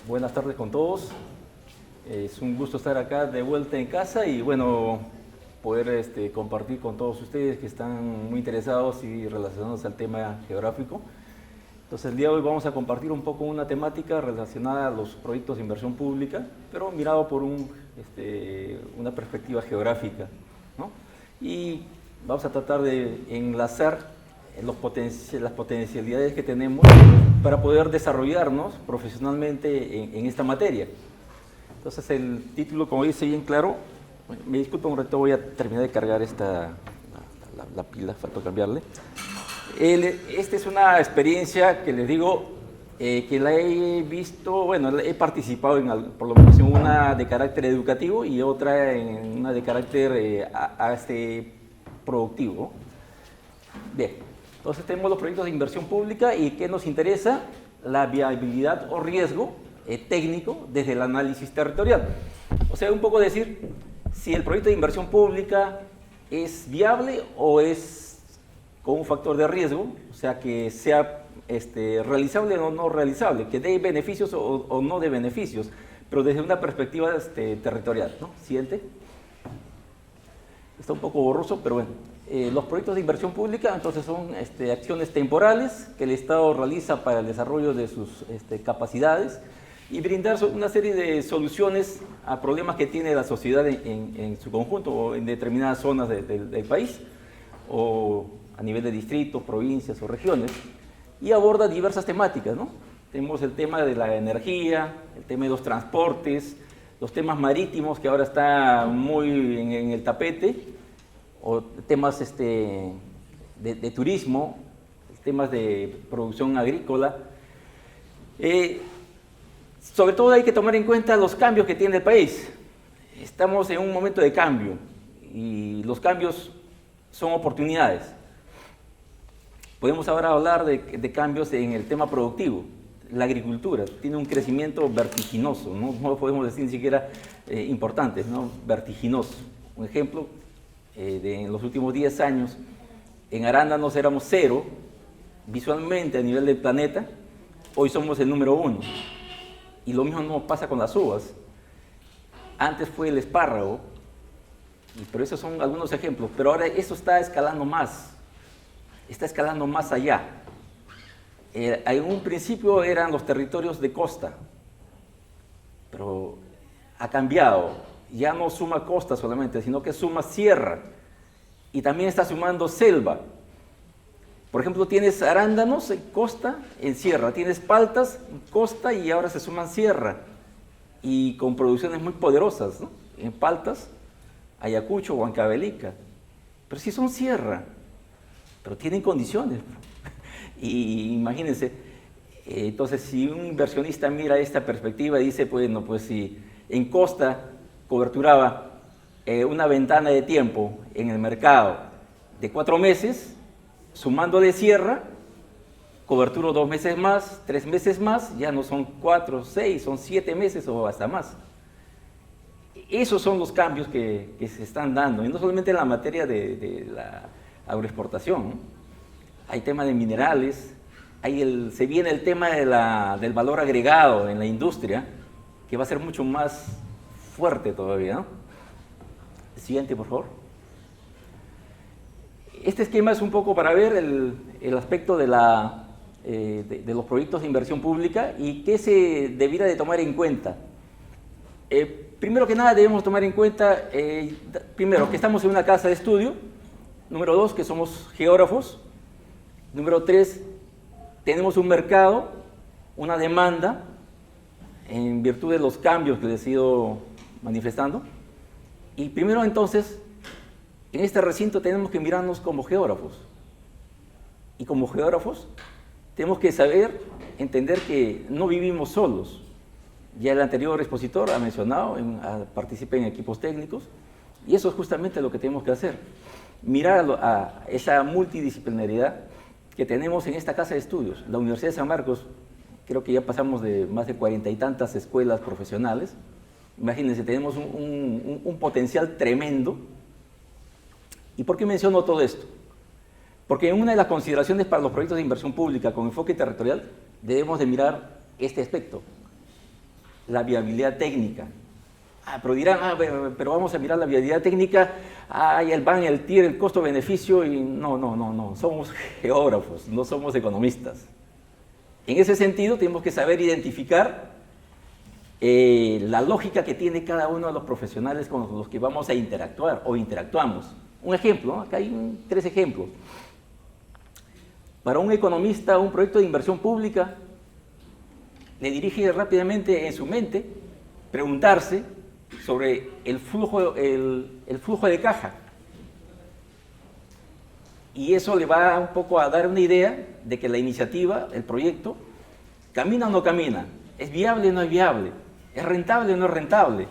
Buenas tardes con todos. Es un gusto estar acá de vuelta en casa y bueno, poder compartir con todos ustedes que están muy interesados y relacionados al tema geográfico. Entonces el día de hoy vamos a compartir un poco una temática relacionada a los proyectos de inversión pública, pero mirado por una perspectiva geográfica, ¿no? Y vamos a tratar de enlazar las potencialidades que tenemos para poder desarrollarnos profesionalmente en esta materia. Entonces el título, como dice bien claro, me disculpo un rato, voy a terminar de cargar la pila, faltó cambiarle. Esta es una experiencia que les digo que la he visto, bueno, he participado por lo menos en una de carácter educativo y otra en una de carácter productivo. Bien, entonces tenemos los proyectos de inversión pública y ¿qué nos interesa? La viabilidad o riesgo técnico desde el análisis territorial. O sea, un poco decir si el proyecto de inversión pública es viable o es con un factor de riesgo, o sea, que sea realizable o no realizable, que dé beneficios o no dé beneficios, pero desde una perspectiva territorial, ¿no? Siguiente. Está un poco borroso, pero bueno. Los proyectos de inversión pública, entonces, son acciones temporales que el Estado realiza para el desarrollo de sus capacidades y brindar una serie de soluciones a problemas que tiene la sociedad en su conjunto o en determinadas zonas del país o a nivel de distritos, provincias o regiones, y aborda diversas temáticas, ¿no? Tenemos el tema de la energía, el tema de los transportes, los temas marítimos que ahora está muy en el tapete, o temas de turismo, temas de producción agrícola. Sobre todo hay que tomar en cuenta los cambios que tiene el país. Estamos en un momento de cambio y los cambios son oportunidades. Podemos ahora hablar de cambios en el tema productivo. La agricultura tiene un crecimiento vertiginoso, no podemos decir ni siquiera importante, ¿no? Vertiginoso. Un ejemplo, en los últimos 10 años, en arándanos éramos 0, visualmente a nivel del planeta, hoy somos el número 1. Y lo mismo no pasa con las uvas. Antes fue el espárrago, pero esos son algunos ejemplos, pero ahora eso está escalando más allá. En un principio eran los territorios de costa, pero ha cambiado. Ya no suma costa solamente, sino que suma sierra y también está sumando selva. Por ejemplo, tienes arándanos en costa, en sierra, tienes paltas en costa y ahora se suman sierra y con producciones muy poderosas, ¿no? En paltas, Ayacucho, Huancavelica, pero sí son sierra, pero tienen condiciones. Y imagínense, entonces si un inversionista mira esta perspectiva y dice, bueno, pues si en costa coberturaba una ventana de tiempo en el mercado de 4 meses, sumándole sierra, coberturo 2 meses más, 3 meses más, ya no son 4, 6, son 7 meses o hasta más. Esos son los cambios que se están dando, y no solamente en la materia de la agroexportación, ¿no? Hay tema de minerales, se viene el tema del valor agregado en la industria, que va a ser mucho más fuerte todavía, ¿no? Siguiente, por favor. Este esquema es un poco para ver el aspecto de los proyectos de inversión pública y qué se debiera de tomar en cuenta. Primero que nada debemos tomar en cuenta, primero, que estamos en una casa de estudio. Número 2, que somos geógrafos. Número 3, tenemos un mercado, una demanda, en virtud de los cambios que les he ido manifestando. Y primero, entonces, en este recinto tenemos que mirarnos como geógrafos. Y como geógrafos tenemos que saber, entender que no vivimos solos. Ya el anterior expositor ha mencionado, participa en equipos técnicos, y eso es justamente lo que tenemos que hacer. Mirar a esa multidisciplinaridad que tenemos en esta casa de estudios. La Universidad de San Marcos, creo que ya pasamos de más de 40 y tantas escuelas profesionales. Imagínense, tenemos un potencial tremendo. ¿Y por qué menciono todo esto? Porque en una de las consideraciones para los proyectos de inversión pública con enfoque territorial debemos de mirar este aspecto. la viabilidad técnica. Pero dirán, pero vamos a mirar la viabilidad técnica, el BAN, el TIR, el costo-beneficio, y no, somos geógrafos, no somos economistas. En ese sentido, tenemos que saber identificar la lógica que tiene cada uno de los profesionales con los que vamos a interactuar o interactuamos. Un ejemplo, ¿no? Acá hay 3 ejemplos. Para un economista, un proyecto de inversión pública le dirige rápidamente en su mente preguntarse sobre el flujo de caja. Y eso le va un poco a dar una idea de que la iniciativa, el proyecto, camina o no camina, es viable o no es viable, es rentable o no es rentable,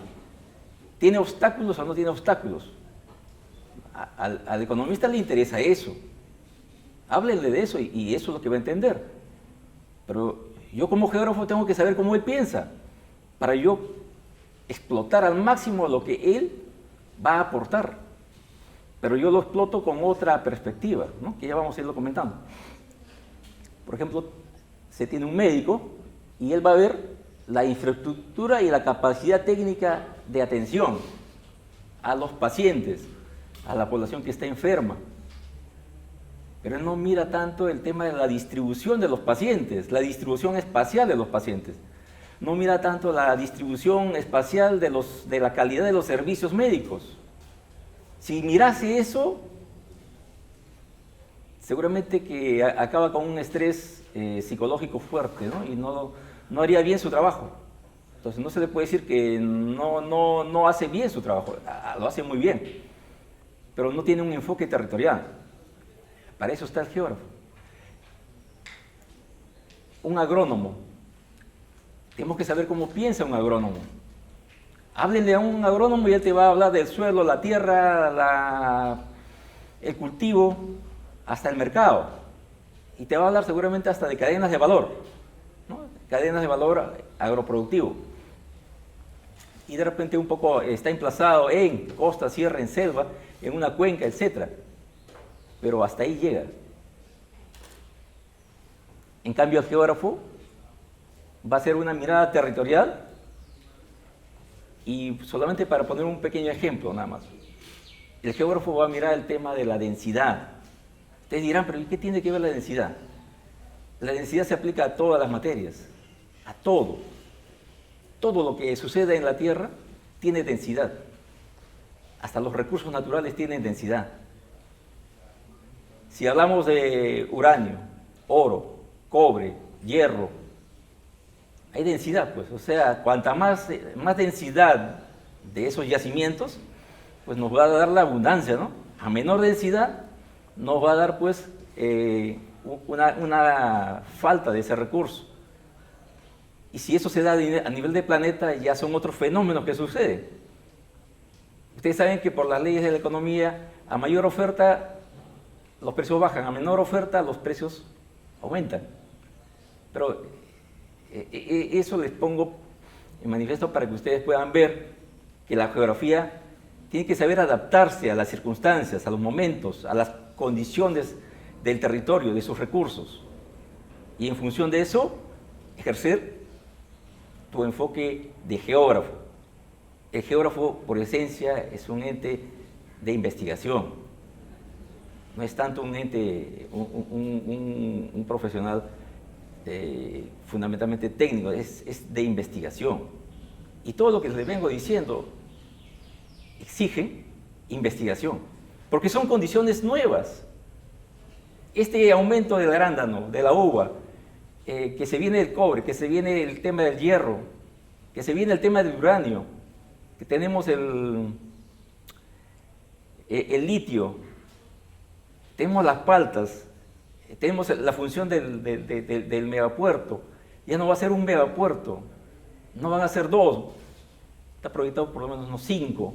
tiene obstáculos o no tiene obstáculos. Al economista le interesa eso. Háblenle de eso y eso es lo que va a entender. Pero yo como geógrafo tengo que saber cómo él piensa para yo explotar al máximo lo que él va a aportar. Pero yo lo exploto con otra perspectiva, ¿no? Que ya vamos a irlo comentando. Por ejemplo, se tiene un médico y él va a ver la infraestructura y la capacidad técnica de atención a los pacientes, a la población que está enferma. Pero él no mira tanto el tema de la distribución de los pacientes, la distribución espacial de los pacientes. No mira tanto la distribución espacial de la calidad de los servicios médicos. Si mirase eso, seguramente que acaba con un estrés psicológico fuerte, ¿no? Y no haría bien su trabajo. Entonces no se le puede decir que no hace bien su trabajo, lo hace muy bien, pero no tiene un enfoque territorial. Para eso está el geógrafo. Un agrónomo. Tenemos que saber cómo piensa un agrónomo. Háblenle a un agrónomo y él te va a hablar del suelo, la tierra, el cultivo, hasta el mercado. Y te va a hablar seguramente hasta de cadenas de valor, ¿no? Cadenas de valor agroproductivo. Y de repente un poco está emplazado en costa, sierra, en selva, en una cuenca, etc. Pero hasta ahí llega. En cambio, el geógrafo va a hacer una mirada territorial y solamente para poner un pequeño ejemplo nada más. El geógrafo va a mirar el tema de la densidad. Ustedes dirán, pero ¿qué tiene que ver la densidad? La densidad se aplica a todas las materias, a todo. Todo lo que sucede en la Tierra tiene densidad. Hasta los recursos naturales tienen densidad. Si hablamos de uranio, oro, cobre, hierro, hay densidad, pues. O sea, cuanta más densidad de esos yacimientos, pues nos va a dar la abundancia, ¿no? A menor densidad nos va a dar, pues, una falta de ese recurso. Y si eso se da a nivel de planeta, ya son otros fenómenos que suceden. Ustedes saben que por las leyes de la economía, a mayor oferta, los precios bajan, a menor oferta, los precios aumentan. Pero eso les pongo en manifiesto para que ustedes puedan ver que la geografía tiene que saber adaptarse a las circunstancias, a los momentos, a las condiciones del territorio, de sus recursos. Y en función de eso, ejercer tu enfoque de geógrafo. El geógrafo, por esencia, es un ente de investigación. No es tanto un ente, un profesional fundamentalmente técnico, es de investigación. Y todo lo que les vengo diciendo exige investigación, porque son condiciones nuevas. Este aumento del arándano, de la uva, que se viene el cobre, que se viene el tema del hierro, que se viene el tema del uranio, que tenemos el litio, tenemos las paltas, tenemos la función del megapuerto. Ya no va a ser un megapuerto, no van a ser 2, está proyectado por lo menos unos 5,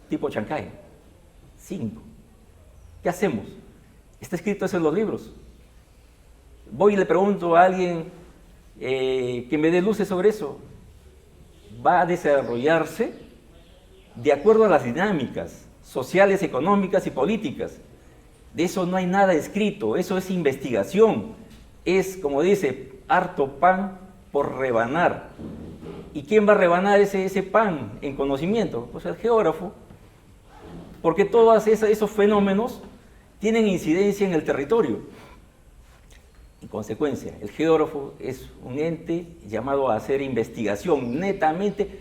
tipo Chancay, 5. ¿Qué hacemos? Está escrito eso en los libros. Voy y le pregunto a alguien que me dé luces sobre eso. Va a desarrollarse de acuerdo a las dinámicas sociales, económicas y políticas. De eso no hay nada escrito, eso es investigación. Es, como dice, harto pan por rebanar. ¿Y quién va a rebanar ese pan en conocimiento? Pues el geógrafo, porque todos esos fenómenos tienen incidencia en el territorio. En consecuencia, el geógrafo es un ente llamado a hacer investigación netamente.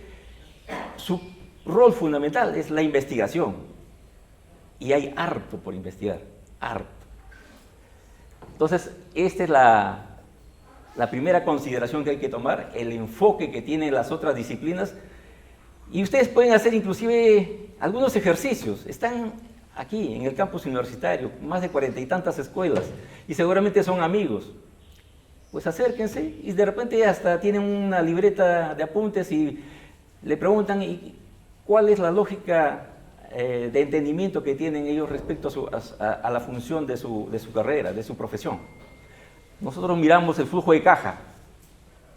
Su rol fundamental es la investigación. Y hay harto por investigar, harto. Entonces, esta es la primera consideración que hay que tomar, el enfoque que tienen las otras disciplinas. Y ustedes pueden hacer inclusive algunos ejercicios. Están aquí en el campus universitario, más de 40 y tantas escuelas, y seguramente son amigos. Pues acérquense y de repente hasta tienen una libreta de apuntes y le preguntan ¿y cuál es la lógica de entendimiento que tienen ellos respecto a la función de su carrera, de su profesión. Nosotros miramos el flujo de caja,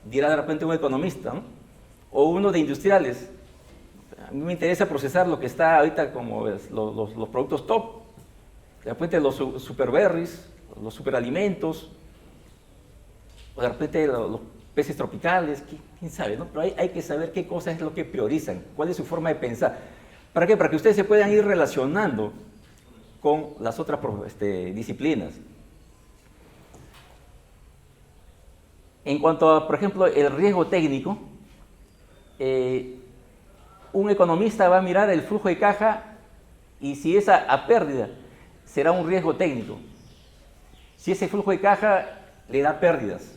dirá de repente un economista, ¿no? O uno de industriales. A mí me interesa procesar lo que está ahorita como los productos top, de repente los superberries, los superalimentos, o de repente los peces tropicales, quién sabe, ¿no? Pero hay que saber qué cosa es lo que priorizan, cuál es su forma de pensar. ¿Para qué? Para que ustedes se puedan ir relacionando con las otras disciplinas. En cuanto a, por ejemplo, el riesgo técnico, un economista va a mirar el flujo de caja y si es a pérdida, será un riesgo técnico. Si ese flujo de caja le da pérdidas.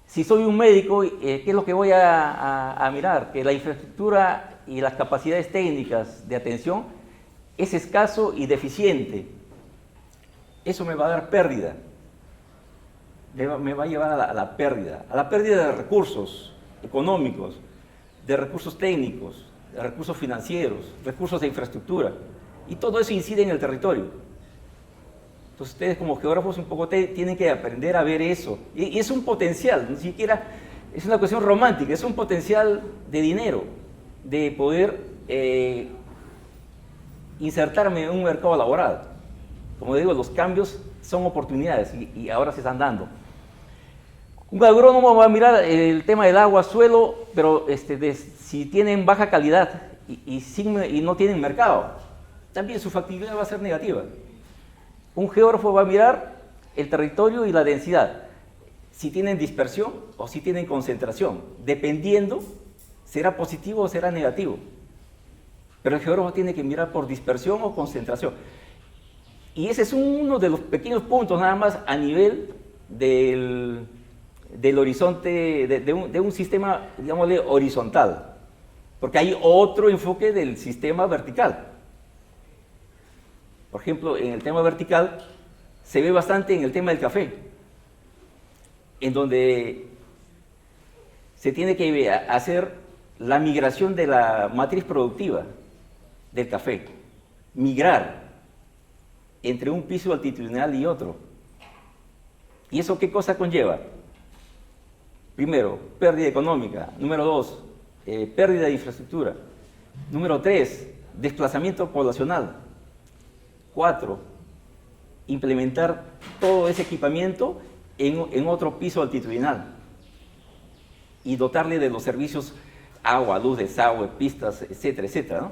Si soy un médico, ¿qué es lo que voy a mirar? Que la infraestructura y las capacidades técnicas de atención es escaso y deficiente. Eso me va a dar pérdida. Me va a llevar a la pérdida de recursos económicos, de recursos técnicos, de recursos financieros, recursos de infraestructura. Y todo eso incide en el territorio. Entonces ustedes como geógrafos un poco tienen que aprender a ver eso. Y es un potencial, ni siquiera es una cuestión romántica, es un potencial de dinero, de poder insertarme en un mercado laboral. Como digo, los cambios son oportunidades y ahora se están dando. Un agrónomo va a mirar el tema del agua, suelo, pero si tienen baja calidad y no tienen mercado, también su factibilidad va a ser negativa. Un geógrafo va a mirar el territorio y la densidad, si tienen dispersión o si tienen concentración, dependiendo, será positivo o será negativo. Pero el geógrafo tiene que mirar por dispersión o concentración. Y ese es uno de los pequeños puntos nada más a nivel del horizonte, de un sistema, digámosle, horizontal. Porque hay otro enfoque del sistema vertical. Por ejemplo, en el tema vertical se ve bastante en el tema del café, en donde se tiene que hacer la migración de la matriz productiva del café. Migrar entre un piso altitudinal y otro. ¿Y eso qué cosa conlleva? Primero, pérdida económica. Número 2, pérdida de infraestructura. Número 3, desplazamiento poblacional. 4, implementar todo ese equipamiento en otro piso altitudinal y dotarle de los servicios agua, luz, desagüe, pistas, etcétera, etcétera, ¿no?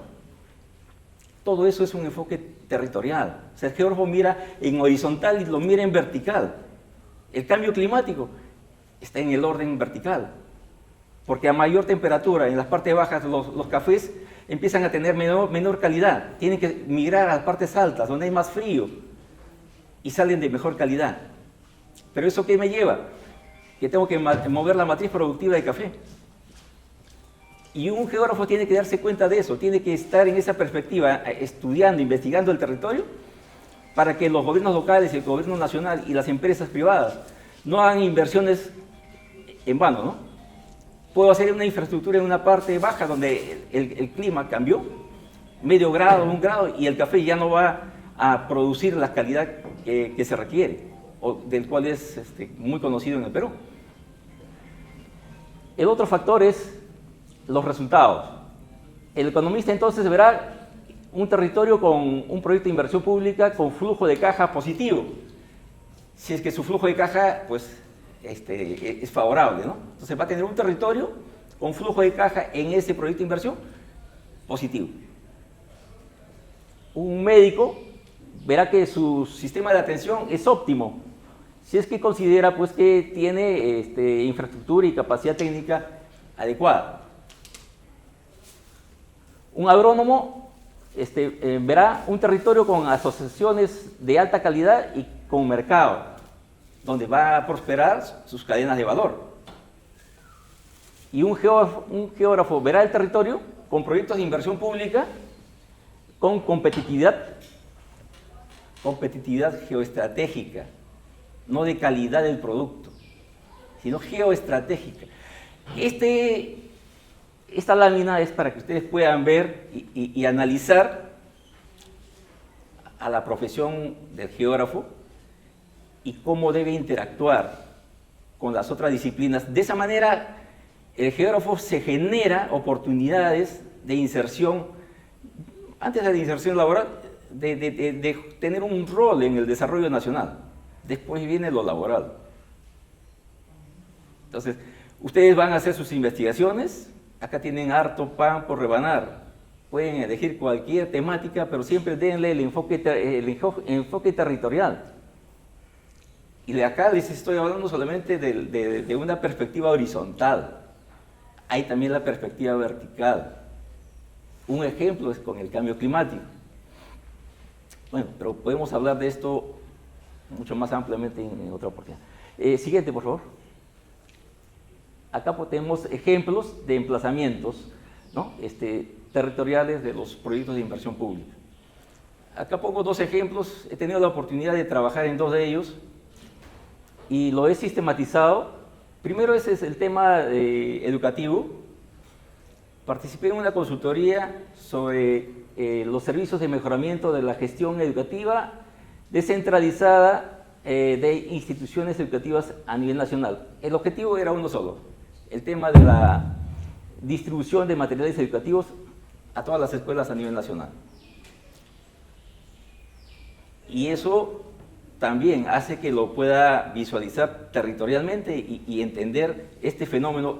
Todo eso es un enfoque territorial. O sea, el geógrafo mira en horizontal y lo mira en vertical. El cambio climático está en el orden vertical, porque a mayor temperatura en las partes bajas los cafés empiezan a tener menor calidad, tienen que migrar a las partes altas donde hay más frío y salen de mejor calidad. Pero ¿eso qué me lleva? Que tengo que mover la matriz productiva de café. Y un geógrafo tiene que darse cuenta de eso, tiene que estar en esa perspectiva, estudiando, investigando el territorio, para que los gobiernos locales, el gobierno nacional y las empresas privadas no hagan inversiones en vano, ¿no? Puedo hacer una infraestructura en una parte baja donde el clima cambió, medio grado, 1 grado, y el café ya no va a producir la calidad que se requiere, o del cual es muy conocido en el Perú. El otro factor es los resultados. El economista entonces verá un territorio con un proyecto de inversión pública con flujo de caja positivo. Si es que su flujo de caja, pues, es favorable, ¿no? Entonces va a tener un territorio con flujo de caja en ese proyecto de inversión, positivo. Un médico verá que su sistema de atención es óptimo, si es que considera pues que tiene infraestructura y capacidad técnica adecuada. Un agrónomo verá un territorio con asociaciones de alta calidad y con mercado, donde va a prosperar sus cadenas de valor. Y un geógrafo verá el territorio con proyectos de inversión pública, con competitividad geoestratégica, no de calidad del producto, sino geoestratégica. Esta lámina es para que ustedes puedan ver y analizar a la profesión del geógrafo y cómo debe interactuar con las otras disciplinas. De esa manera, el geógrafo se genera oportunidades de inserción, antes de la inserción laboral, de tener un rol en el desarrollo nacional. Después viene lo laboral. Entonces, ustedes van a hacer sus investigaciones, acá tienen harto pan por rebanar, pueden elegir cualquier temática, pero siempre denle el enfoque territorial. Y de acá les estoy hablando solamente de una perspectiva horizontal. Hay también la perspectiva vertical. Un ejemplo es con el cambio climático. Bueno, pero podemos hablar de esto mucho más ampliamente en otra oportunidad. Siguiente, por favor. Acá tenemos ejemplos de emplazamientos, ¿no? Territoriales de los proyectos de inversión pública. Acá pongo dos ejemplos. He tenido la oportunidad de trabajar en dos de ellos y lo he sistematizado. Primero ese es el tema educativo. Participé en una consultoría sobre los servicios de mejoramiento de la gestión educativa descentralizada de instituciones educativas a nivel nacional. El objetivo era uno solo, el tema de la distribución de materiales educativos a todas las escuelas a nivel nacional. Y eso también hace que lo pueda visualizar territorialmente y entender este fenómeno.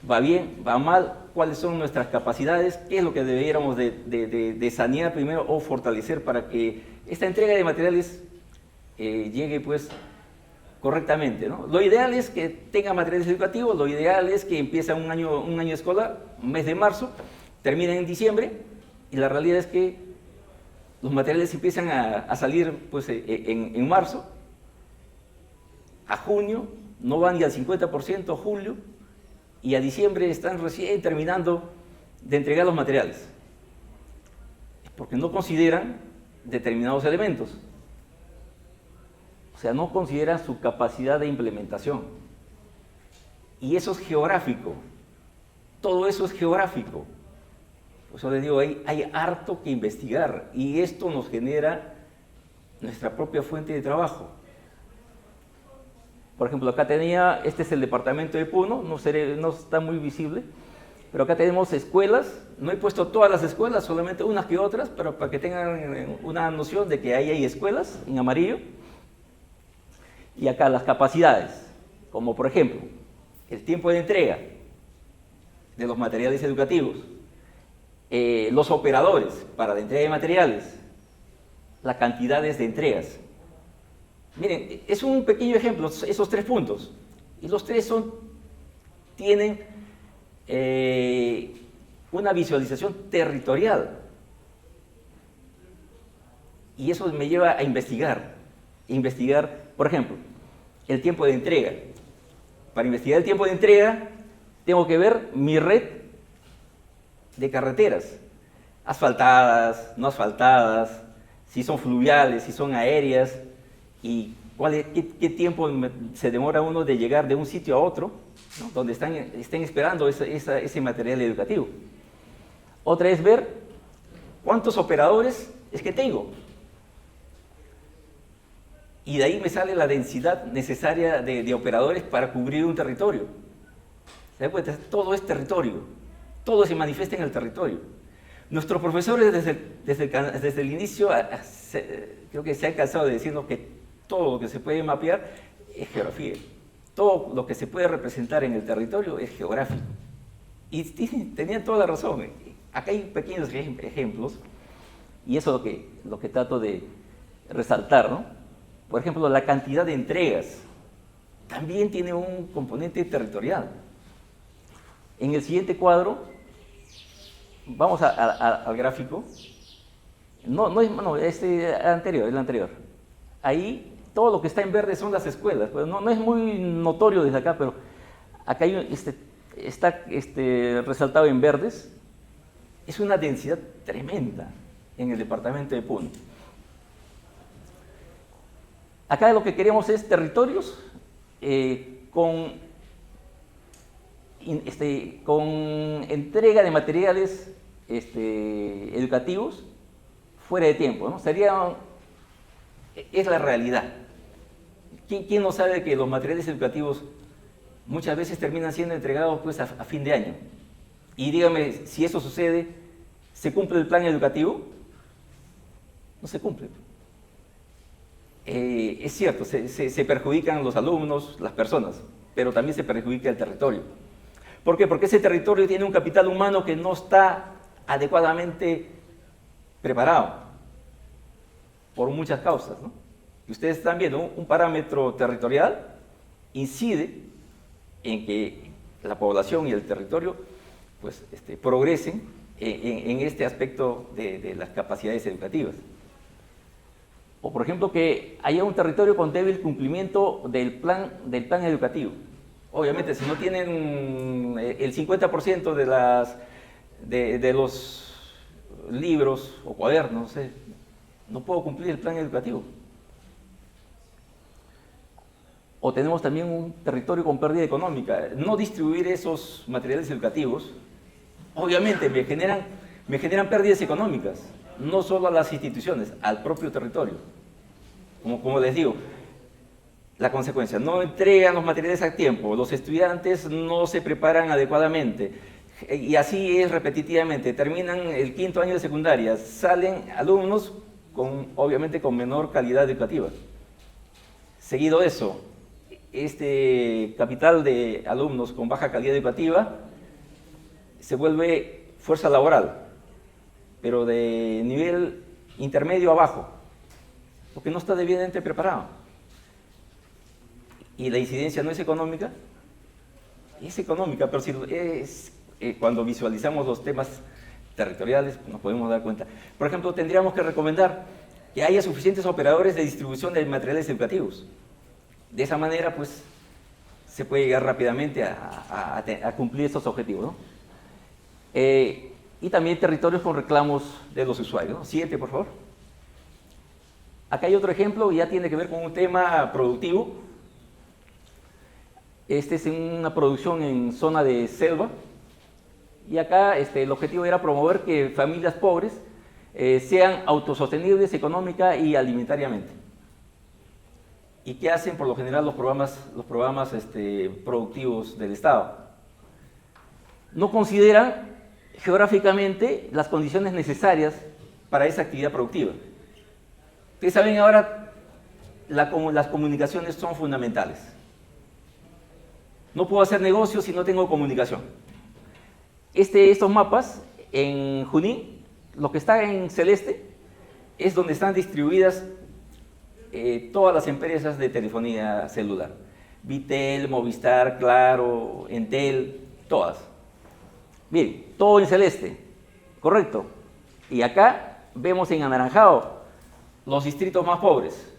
¿Va bien? ¿Va mal? ¿Cuáles son nuestras capacidades? ¿Qué es lo que deberíamos de sanear primero o fortalecer para que esta entrega de materiales llegue pues correctamente, ¿no? Lo ideal es que tenga materiales educativos, lo ideal es que empiece un año escolar, un mes de marzo, termine en diciembre, y la realidad es que los materiales empiezan a salir pues, en marzo, a junio, no van ni al 50%, julio, y a diciembre están recién terminando de entregar los materiales, porque no consideran determinados elementos, o sea, no consideran su capacidad de implementación, y eso es geográfico, todo eso es geográfico. Por eso les digo, hay harto que investigar, y esto nos genera nuestra propia fuente de trabajo. Por ejemplo, acá tenía, este es el departamento de Puno, no está muy visible, pero acá tenemos escuelas. No he puesto todas las escuelas, solamente unas que otras, pero para que tengan una noción de que ahí hay escuelas en amarillo. Y acá las capacidades, como por ejemplo, el tiempo de entrega de los materiales educativos, los operadores para la entrega de materiales, las cantidades de entregas. Miren, es un pequeño ejemplo, esos 3 puntos, y los 3 tienen una visualización territorial, y eso me lleva a investigar, por ejemplo, el tiempo de entrega. Para investigar el tiempo de entrega, tengo que ver mi red de carreteras, asfaltadas, no asfaltadas, si son fluviales, si son aéreas, y qué tiempo se demora uno de llegar de un sitio a otro, ¿no? Donde estén esperando ese material educativo. Otra es ver cuántos operadores es que tengo. Y de ahí me sale la densidad necesaria de operadores para cubrir un territorio. ¿Se da cuenta? Todo es territorio, todo se manifiesta en el territorio. Nuestros profesores desde el inicio creo que se han cansado de decirnos que todo lo que se puede mapear es geografía. Todo lo que se puede representar en el territorio es geográfico. Y tenían toda la razón. Acá hay pequeños ejemplos, y eso es lo que trato de resaltar, ¿no? Por ejemplo, la cantidad de entregas también tiene un componente territorial. En el siguiente cuadro, vamos al gráfico. No, este anterior, el anterior. Ahí todo lo que está en verde son las escuelas. Pues no es muy notorio desde acá, pero acá está resaltado en verdes. Es una densidad tremenda en el departamento de Puno. Acá lo que queremos es territorios con entrega de materiales educativos fuera de tiempo, ¿no? Es la realidad. ¿Quién no sabe que los materiales educativos muchas veces terminan siendo entregados pues, a fin de año? Y dígame, si eso sucede, ¿se cumple el plan educativo? No se cumple. Es cierto, se perjudican los alumnos, las personas, pero también se perjudica el territorio. ¿Por qué? Porque ese territorio tiene un capital humano que no está adecuadamente preparado, por muchas causas, ¿no? Y ustedes están viendo, un parámetro territorial incide en que la población y el territorio pues, progresen en este aspecto de las capacidades educativas. O por ejemplo que haya un territorio con débil cumplimiento del plan educativo. Obviamente si no tienen el 50% de los libros o cuadernos, no puedo cumplir el plan educativo. O tenemos también un territorio con pérdida económica. No distribuir esos materiales educativos, obviamente me generan pérdidas económicas, no solo a las instituciones, al propio territorio. Como les digo, la consecuencia, no entregan los materiales a tiempo, los estudiantes no se preparan adecuadamente, y así es repetitivamente. Terminan el 5º año de secundaria, salen alumnos obviamente con menor calidad educativa. Seguido eso, este capital de alumnos con baja calidad educativa se vuelve fuerza laboral, pero de nivel intermedio abajo, porque no está debidamente preparado. Y la incidencia no es económica, pero si cuando visualizamos los temas territoriales nos podemos dar cuenta. Por ejemplo, tendríamos que recomendar que haya suficientes operadores de distribución de materiales educativos. De esa manera, pues, se puede llegar rápidamente a cumplir estos objetivos, ¿no? Y también territorios con reclamos de los usuarios, ¿no? Siguiente, por favor. Acá hay otro ejemplo, ya tiene que ver con un tema productivo. Este es una producción en zona de selva. Y acá el objetivo era promover que familias pobres sean autosostenibles económica y alimentariamente. ¿Y qué hacen por lo general los programas productivos del Estado? No consideran geográficamente las condiciones necesarias para esa actividad productiva. Ustedes saben ahora, las comunicaciones son fundamentales. No puedo hacer negocio si no tengo comunicación. Estos mapas en Junín, lo que está en celeste, es donde están distribuidas todas las empresas de telefonía celular. Vitel, Movistar, Claro, Entel, todas. Bien, todo en celeste, correcto. Y acá vemos en anaranjado los distritos más pobres.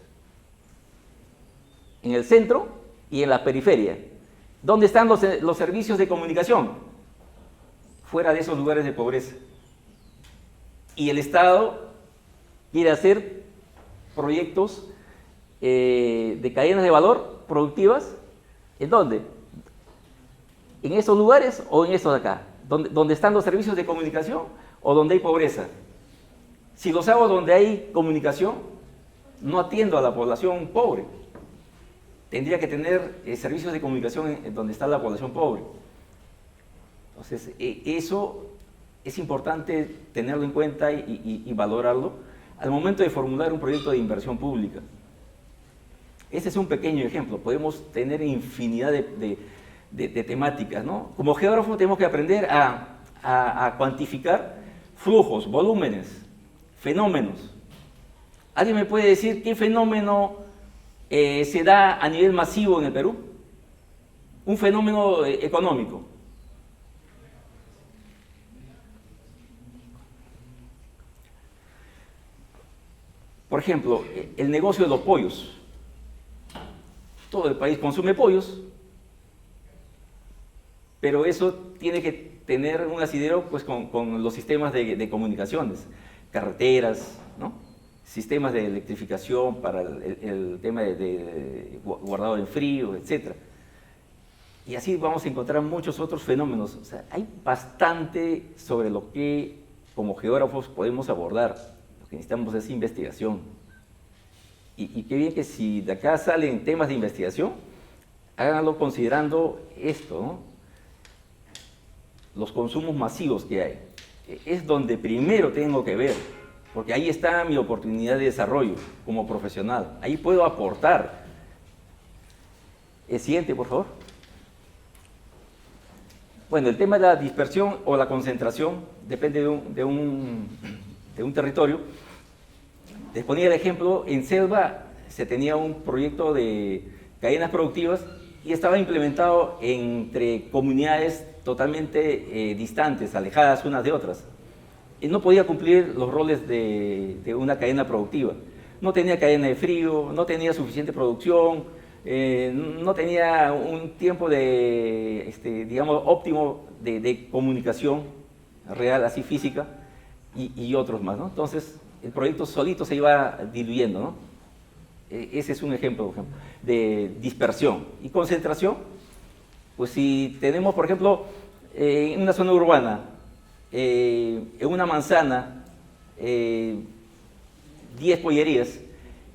En el centro y en la periferia. ¿Dónde están los servicios de comunicación? Fuera de esos lugares de pobreza. Y el Estado quiere hacer proyectos de cadenas de valor productivas. ¿En dónde? ¿En esos lugares o en estos de acá? ¿Donde están los servicios de comunicación o donde hay pobreza? Si los hago donde hay comunicación, no atiendo a la población pobre. Tendría que tener servicios de comunicación donde está la población pobre. Entonces, eso es importante tenerlo en cuenta y valorarlo al momento de formular un proyecto de inversión pública. Este es un pequeño ejemplo. Podemos tener infinidad de temáticas, ¿no? Como geógrafo tenemos que aprender a cuantificar flujos, volúmenes, fenómenos. ¿Alguien me puede decir qué fenómeno se da a nivel masivo en el Perú? Un fenómeno económico. Por ejemplo, el negocio de los pollos. Todo el país consume pollos, pero eso tiene que tener un asidero pues, con los sistemas de comunicaciones, carreteras, ¿no? Sistemas de electrificación para el tema de guardado en frío, etc. Y así vamos a encontrar muchos otros fenómenos. O sea, hay bastante sobre lo que como geógrafos podemos abordar. Lo que necesitamos es investigación. Y qué bien que si de acá salen temas de investigación, háganlo considerando esto, ¿no? Los consumos masivos que hay. Es donde primero tengo que ver, porque ahí está mi oportunidad de desarrollo como profesional. Ahí puedo aportar. El siguiente, por favor. Bueno, el tema de la dispersión o la concentración depende de un territorio. Les ponía el ejemplo, en Selva se tenía un proyecto de cadenas productivas y estaba implementado entre comunidades totalmente distantes, alejadas unas de otras. Y no podía cumplir los roles de una cadena productiva. No tenía cadena de frío, no tenía suficiente producción, no tenía un tiempo digamos, óptimo de comunicación real, así física, y otros más, ¿no? Entonces, el proyecto solito se iba diluyendo, ¿no? Ese es un ejemplo de dispersión. Y concentración, pues si tenemos, por ejemplo, en una zona urbana, en una manzana, 10 pollerías,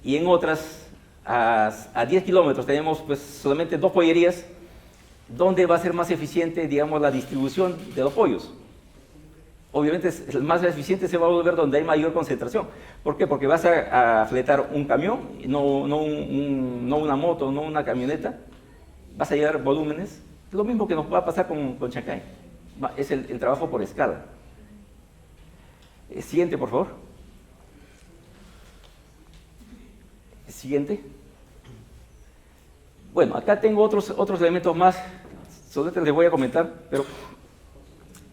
y en otras, a 10 kilómetros, tenemos pues solamente 2 pollerías, ¿dónde va a ser más eficiente, digamos, la distribución de los pollos? Obviamente el más eficiente se va a volver donde hay mayor concentración. ¿Por qué? Porque vas a fletar un camión, no una moto, no una camioneta, vas a llevar volúmenes. Lo mismo que nos va a pasar con Chancay. Es el trabajo por escala. Siguiente, por favor. Siguiente. Bueno, acá tengo otros elementos más, sobre los que les voy a comentar, pero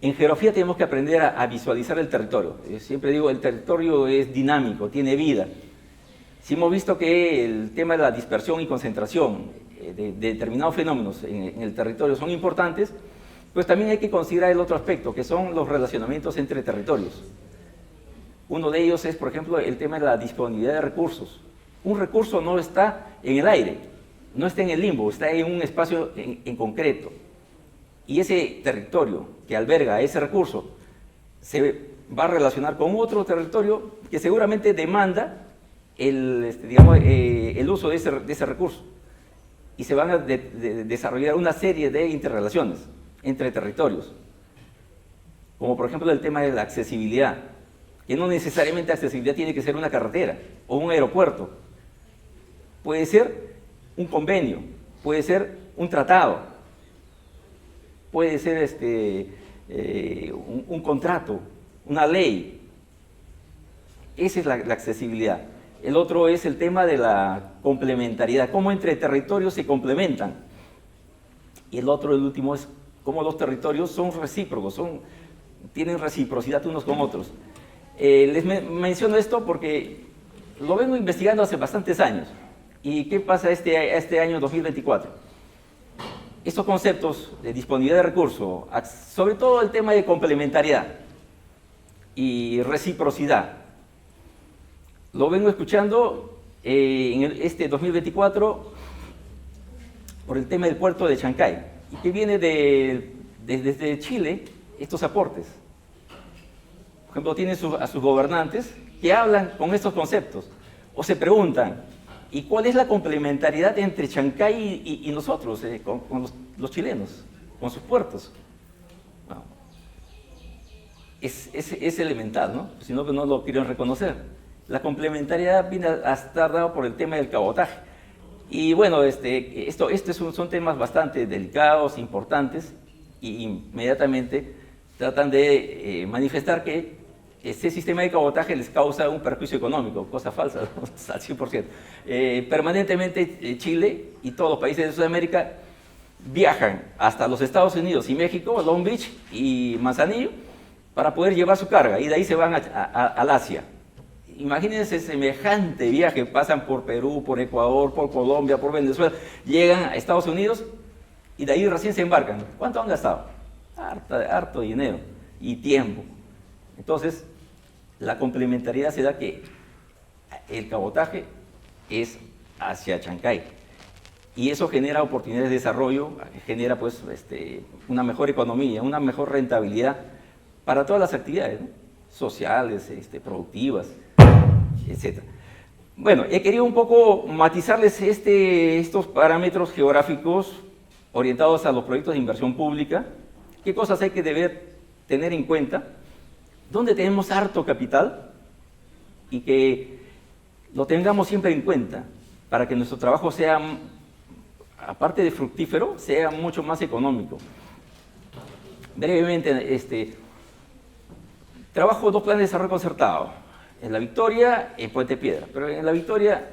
en geografía tenemos que aprender a visualizar el territorio. Yo siempre digo, el territorio es dinámico, tiene vida. Si hemos visto que el tema de la dispersión y concentración de determinados fenómenos en el territorio son importantes, pues también hay que considerar el otro aspecto, que son los relacionamientos entre territorios. Uno de ellos es, por ejemplo, el tema de la disponibilidad de recursos. Un recurso no está en el aire, no está en el limbo, está en un espacio en concreto. Y ese territorio que alberga ese recurso se va a relacionar con otro territorio que seguramente demanda el uso de ese recurso. Y se van a desarrollar una serie de interrelaciones entre territorios. Como por ejemplo el tema de la accesibilidad, que no necesariamente accesibilidad tiene que ser una carretera o un aeropuerto. Puede ser un convenio, puede ser un tratado, puede ser un contrato, una ley. Esa es la accesibilidad. El otro es el tema de la complementariedad, cómo entre territorios se complementan. Y el último, es cómo los territorios son recíprocos, tienen reciprocidad unos con otros. Les menciono esto porque lo vengo investigando hace bastantes años. ¿Y qué pasa este año 2024? Estos conceptos de disponibilidad de recursos, sobre todo el tema de complementariedad y reciprocidad, lo vengo escuchando en este 2024 por el tema del puerto de Chancay, y que viene desde Chile estos aportes. Por ejemplo, tienen a sus gobernantes que hablan con estos conceptos, o se preguntan, ¿y cuál es la complementariedad entre Chancay y nosotros, con los chilenos, con sus puertos? Bueno, es elemental, ¿no? Si no, no lo quieren reconocer. La complementariedad viene a estar dado por el tema del cabotaje. Y bueno, son temas bastante delicados, importantes, y inmediatamente tratan de manifestar que este sistema de cabotaje les causa un perjuicio económico, cosa falsa, ¿no? Al 100%. Permanentemente Chile y todos los países de Sudamérica viajan hasta los Estados Unidos y México, Long Beach y Manzanillo, para poder llevar su carga, y de ahí se van al Asia. Imagínense semejante viaje, pasan por Perú, por Ecuador, por Colombia, por Venezuela, llegan a Estados Unidos y de ahí recién se embarcan. ¿Cuánto han gastado? Harto dinero y tiempo. Entonces, la complementariedad se da que el cabotaje es hacia Chancay y eso genera oportunidades de desarrollo, genera pues una mejor economía, una mejor rentabilidad para todas las actividades, ¿no? Sociales, productivas, etc. Bueno, he querido un poco matizarles estos parámetros geográficos orientados a los proyectos de inversión pública. ¿Qué cosas hay que tener en cuenta? ¿Dónde tenemos harto capital? Y que lo tengamos siempre en cuenta para que nuestro trabajo sea, aparte de fructífero, sea mucho más económico. Brevemente, trabajo 2 planes de desarrollo concertado, en La Victoria y en Puente Piedra. Pero en La Victoria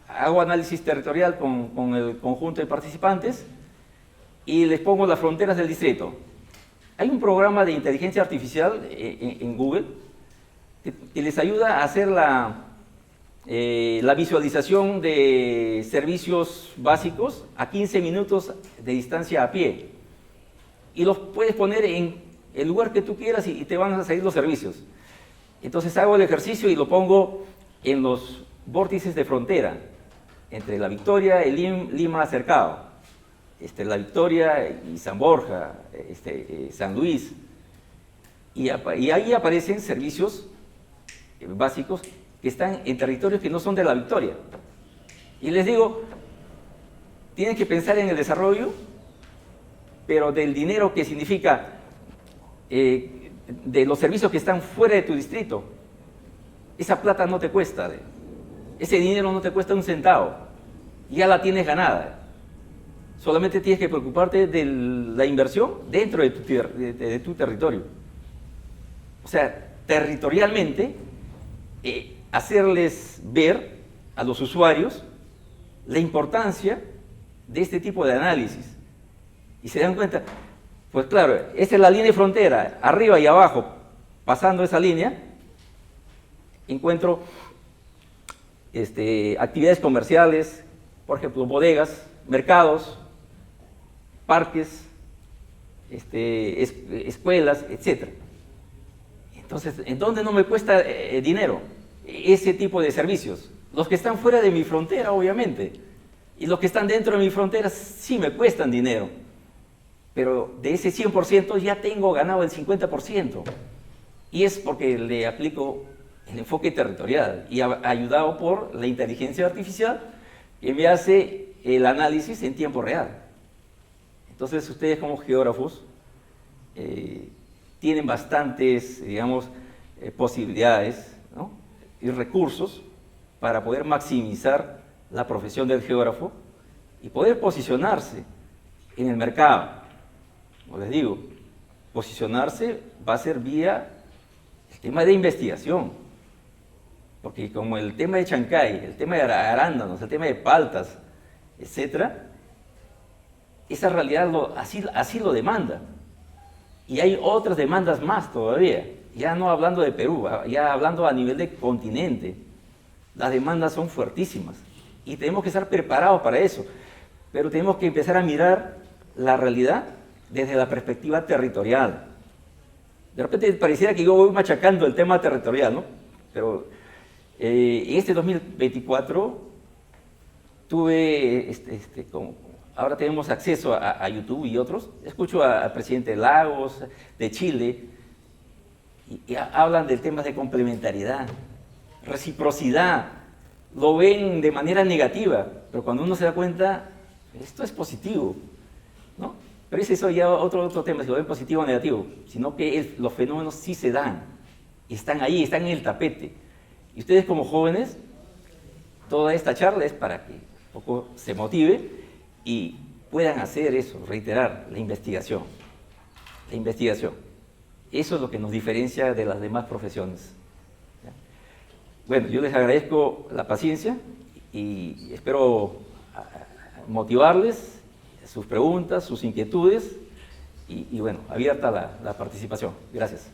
hago análisis territorial con el conjunto de participantes y les pongo las fronteras del distrito. Hay un programa de inteligencia artificial en Google que les ayuda a hacer la visualización de servicios básicos a 15 minutos de distancia a pie. Y los puedes poner en el lugar que tú quieras y te van a salir los servicios. Entonces hago el ejercicio y lo pongo en los vórtices de frontera, entre La Victoria y Lima Cercado, La Victoria y San Borja, San Luis. Y ahí aparecen servicios básicos que están en territorios que no son de La Victoria. Y les digo, tienen que pensar en el desarrollo, pero del dinero que significa de los servicios que están fuera de tu distrito. Esa plata no te cuesta, ese dinero no te cuesta un centavo, ya la tienes ganada. Solamente tienes que preocuparte de la inversión dentro de tu territorio. O sea, territorialmente, hacerles ver a los usuarios la importancia de este tipo de análisis. Y se dan cuenta, pues claro, esta es la línea de frontera, arriba y abajo, pasando esa línea, encuentro actividades comerciales, por ejemplo, bodegas, mercados, parques, escuelas, etc. Entonces, ¿en dónde no me cuesta dinero ese tipo de servicios? Los que están fuera de mi frontera, obviamente, y los que están dentro de mi frontera sí me cuestan dinero. Pero de ese 100% ya tengo ganado el 50%. Y es porque le aplico el enfoque territorial y ayudado por la inteligencia artificial que me hace el análisis en tiempo real. Entonces ustedes como geógrafos tienen bastantes, digamos, posibilidades, ¿no? Y recursos para poder maximizar la profesión del geógrafo y poder posicionarse en el mercado. Como les digo, posicionarse va a ser vía el tema de investigación, porque como el tema de Chancay, el tema de arándanos, el tema de paltas, etc., esa realidad así lo demanda. Y hay otras demandas más todavía, ya no hablando de Perú, ya hablando a nivel de continente. Las demandas son fuertísimas y tenemos que estar preparados para eso, pero tenemos que empezar a mirar la realidad desde la perspectiva territorial. De repente pareciera que yo voy machacando el tema territorial, ¿no? Pero en este 2024 tuve, ahora tenemos acceso a YouTube y otros, escucho al presidente Lagos, de Chile, y hablan del tema de complementariedad, reciprocidad, lo ven de manera negativa, pero cuando uno se da cuenta, esto es positivo, ¿no? Pero ese es ya otro tema, si lo ven positivo o negativo, sino que los fenómenos sí se dan, y están ahí, están en el tapete. Y ustedes como jóvenes, toda esta charla es para que poco se motive y puedan hacer eso, reiterar la investigación. La investigación. Eso es lo que nos diferencia de las demás profesiones. Bueno, yo les agradezco la paciencia y espero motivarles, sus preguntas, sus inquietudes y bueno, abierta la participación. Gracias.